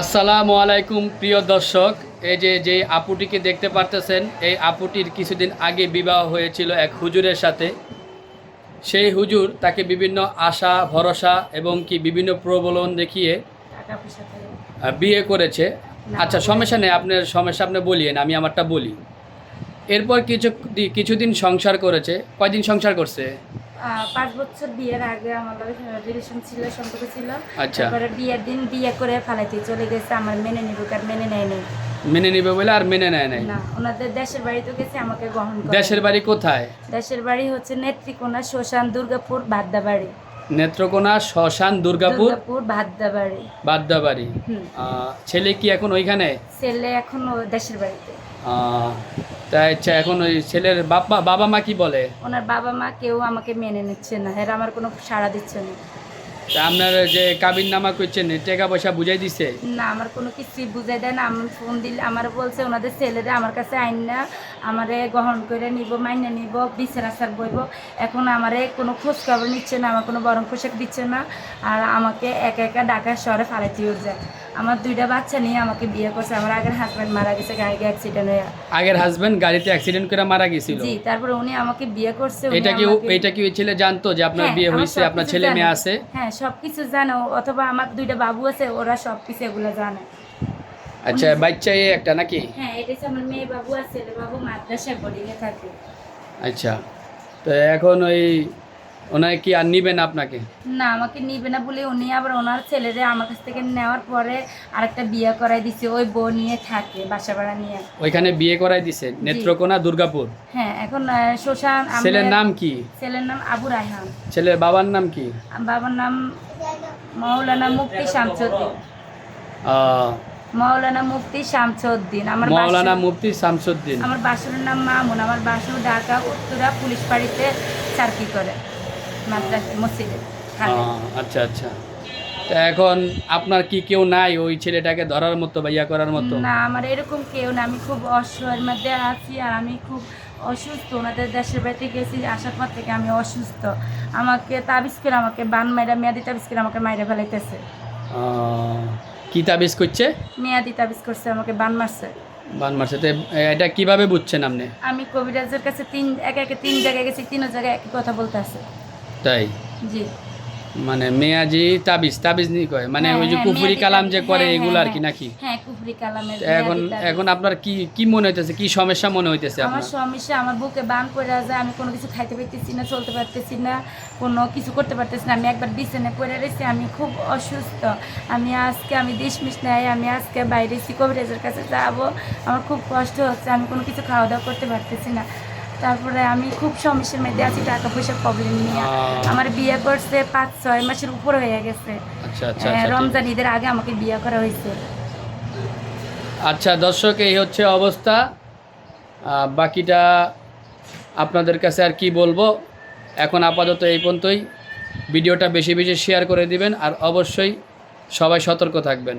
আসসালামু আলাইকুম প্রিয় দর্শক, এই যে আপুটিকে দেখতে পারতেছেন, এই আপুটির কিছুদিন আগে বিবাহ হয়েছিল এক হুজুরের সাথে। সেই হুজুর তাকে বিভিন্ন আশা ভরসা এবং কি বিভিন্ন প্রলোভন দেখিয়ে বিয়ে করেছে। আচ্ছা, সমস্যা নেই, আপনার সমস্যা আপনি বলিয়েন, আমি আমারটা বলি। এরপর কিছুদিন সংসার করেছে। কয়দিন সংসার করছে? 5 বছর বিয়ের আগে আমাদের রিলেশন ছিল, সম্পর্ক ছিল। আচ্ছা, তারপরে বিয়ের দিন বিয়ে করে ফালাইতে চলে গেছে। আমার মেনে নিব, কার মেনে নেয় নাই। মেনে নিবে বলে আর মেনে নেয় নাই? না, ওনাদের দেশের বাড়িতে গেছে, আমাকে গ্রহণ করে। দেশের বাড়ি কোথায়? দেশের বাড়ি হচ্ছে নেত্রকোনা, শ্মশান, দুর্গাপুর, ভাদ্দাবাড়ি। নেত্রকোনা, শ্মশান, দুর্গাপুর, ভাদ্দাবাড়ি। বাদ্দাবাড়ি। ছেলে কি এখন ওইখানে? ছেলে এখন দেশের বাড়িতে। তাই আচ্ছা, এখন ওই ছেলের বাবা মা কি বলে? ওনার বাবা মা কেউ আমাকে মেনে নিচ্ছে না, এরা আমার কোনো সাড়া দিচ্ছে না। তা আপনার যে কাবিন নামা করছেন, টাকা পয়সা বুঝাই দিছে? না, আমার কোনো কিছুই বুঝাই দেয় না। আমি ফোন দিলে আমার বলছে ওনাদের ছেলেরা আমার কাছে আইন না, আমারে গ্রহণ করে নিব, মাইনে নিব, বিচার আচার বইব। এখন আমারে কোনো খোঁজ খবর নিচ্ছে না, আমার কোনো বরং পোশাক দিচ্ছে না। আর আমাকে একা একা ঢাকা শহরে ফালাইতে যায়। আমার 2টা বাচ্চা নিয়ে আমাকে বিয়ে করছে। আমার আগের হাজব্যান্ড মারা গেছে গাড়িতে অ্যাক্সিডেন্ট হয়ে। আগের হাজবেন্ড গাড়িতে অ্যাক্সিডেন্ট করে মারা গেছিল? জি, তারপরে উনি আমাকে বিয়ে করছে। এটা কি ওই ছেলে জানতো যে আপনার বিয়ে হয়েছে, আপনার ছেলে মেয়ে আছে? হ্যাঁ, সবকিছু জানে। অথবা আমার 2টা বাবু আছে, ওরা সবকিছু এগুলো জানে। আচ্ছা, বাচ্চা একটা নাকি? হ্যাঁ, এটা হচ্ছে আমার মেয়ে বাবু আর ছেলে বাবু মাদ্রাসায় বোর্ডিংয়ে থাকে। আচ্ছা, তো এখন ওনাকে কি আর নিবেন আপনাকে? না, আমাকে নিবে না বলে উনি আবার ওনার ছেলেরে আমার কাছ থেকে নেওয়ার পরে আরেকটা বিয়ে করাই দিছে। ওই বউ নিয়ে থাকে, বাসা ভাড়া নিয়ে। ওইখানে বিয়ে করাই দিছে নেত্রকোনা, দুর্গাপুর? হ্যাঁ, এখন শ্মশান। ছেলের নাম কি? ছেলের নাম আবু রায়হান। ছেলের বাবার নাম কি? বাবার নাম মাওলানা মুফতি শামসুদ্দিন। মাওলানা মুফতি শামসুদ্দিন। মাওলানা মুফতি শামসুদ্দিন। আমার বাসুরের নাম মামুন। আমার বাসুর ঢাকা উত্তরা পুলিশ বাড়িতে চাকরি করে, মাদ্রাসা মসজিদে। আচ্ছা আচ্ছা, তা এখন আপনার কি কেউ নাই ওই ছেলেটাকে ধরার মতো বা ইয়া করার মতো? না, আমার এরকম কেউ না। আমি খুব অসহায়ের মধ্যে আছি, আর আমি খুব অসুস্থ। ওনাদের দেশের বাড়িতে গেছি, আসার পর থেকে আমি অসুস্থ। আমাকে তাবিজ করে, আমাকে বান মাইরা, মেয়াদি তাবিজ করে আমাকে মাইরা ফেলাইতেছে। কি তাবিজ করছে? মেয়াদি তাবিজ করছে, আমাকে বান মারছে। বান মারছে? এটা কিভাবে বুঝছেন আপনি? আমি কবিরাজের কাছে একে 3 জায়গায় গেছি, 3 জায়গায় একই কথা বলতে আছে। তাই? জি। মানে মেয়াজি তাবিজ নি কয়, মানে ওই যে কুফরি কালাম যে করে এগুলো আর কি নাকি? হ্যাঁ, কুফরি কালামের। এখন আপনার কি মনে হইতেছে, কি সমস্যা মনে হইতেছে আপনার? আমার সমস্যা, আমার বুকে বান পড়ে যায়। আমি কোনো কিছু খাইতে পারতেছি না, চলতে পারতেছি না, কোনো কিছু করতে পারতেছি না। আমি একবার বিছানায় পড়ে রয়েছি, আমি খুব অসুস্থ। আমি ডিসমিস নাই, আমি আজকে বাইরে কবিরাজের কাছে যাবো। আমার খুব কষ্ট হচ্ছে, আমি কোনো কিছু খাওয়া দাওয়া করতে পারতেছি না। তারপরে আমি খুব সমস্যার মধ্যে আছি, টাকা পয়সার প্রবলেম নিয়ে। আমার বিয়ে করছে 5-6 মাসের উপর হয়ে গেছে। আচ্ছা আচ্ছা, রমজান ঈদের আগে আমাকে বিয়ে করা হয়েছে। আচ্ছা দর্শক, এই হচ্ছে অবস্থা। বাকিটা আপনাদের কাছে আর কি বলবো। এখন আপাতত এই পর্যন্তই। ভিডিওটা বেশি বেশি শেয়ার করে দিবেন, আর অবশ্যই সবাই সতর্ক থাকবেন।